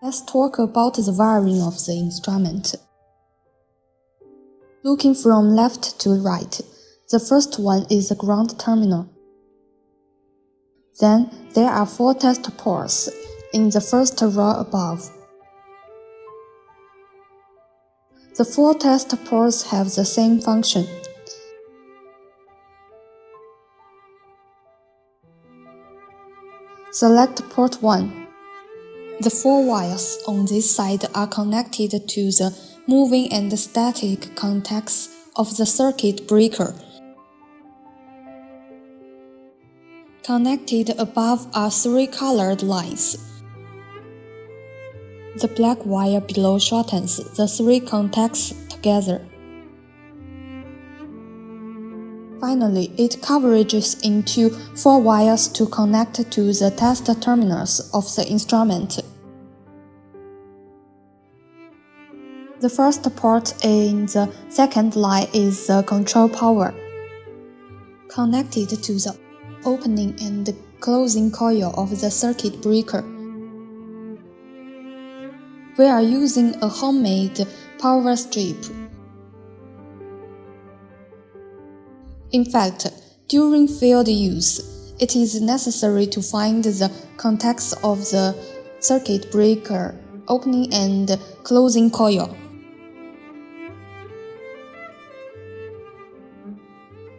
Let's talk about the wiring of the instrument. Looking from left to right, the first one is the ground terminal. Then there are 4 test ports in the first row above. The 4 test ports have the same function. Select port 1. The 4 wires on this side are connected to the moving and static contacts of the circuit breaker. Connected above are 3 colored lines. The black wire below shortens the 3 contacts together. Finally, it coverages into 4 wires to connect to the test terminals of the instrument. The first port in the second line is the control power, connected to the opening and closing coil of the circuit breaker. We are using a homemade power strip. In fact, during field use, it is necessary to find the contacts of the circuit breaker opening and closing coil.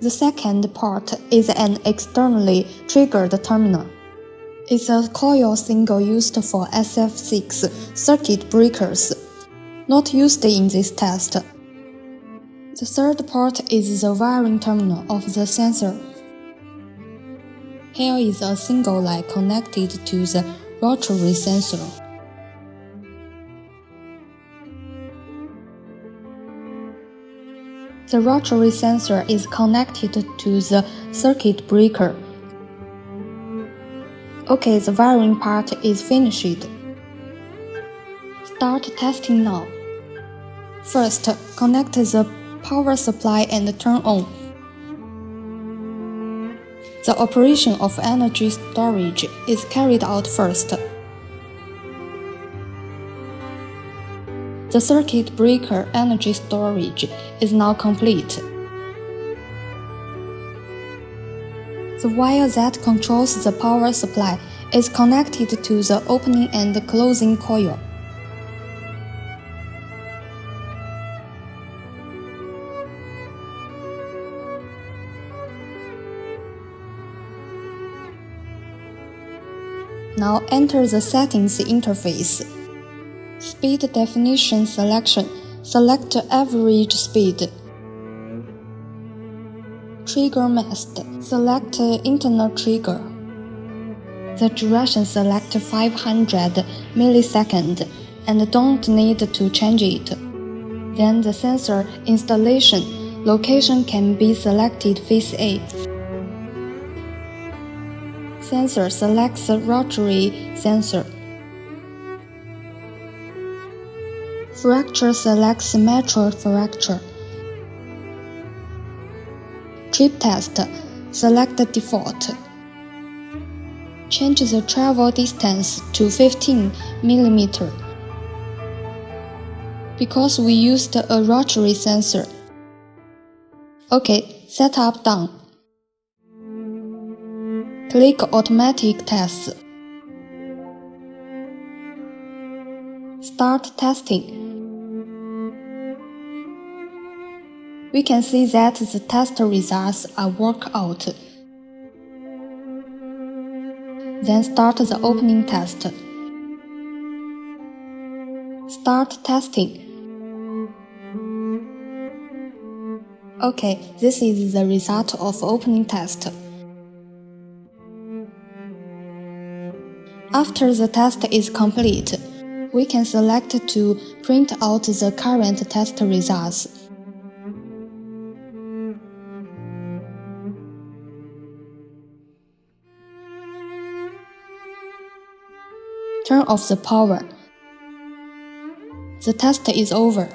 The second part is an externally triggered terminal. It's a coil single used for SF6 circuit breakers, not used in this test. The third port is the wiring terminal of the sensor. Here is a single line connected to the rotary sensor. The rotary sensor is connected to the circuit breaker. Okay, the wiring part is finished. Start testing now. First, connect the power supply and turn on. The operation of energy storage is carried out first. The circuit breaker energy storage is now complete. The wire that controls the power supply is connected to the opening and closing coil. Now enter the settings interface. Speed definition selection. Select average speed. Trigger mast. Select internal trigger. The duration select 500 milliseconds and don't need to change it. Then the sensor installation location can be selected face A. Sensor selects rotary sensor. Fracture selects metro fracture. Trip test, select default. Change the travel distance to 15 mm. Because we used a rotary sensor. Okay, setup done. Click Automatic Tests. Start testing. We can see that the test results are worked out. Then start the opening test. Start testing. Okay, this is the result of opening test. After the test is complete, we can select to print out the current test results. Turn off the power. The test is over.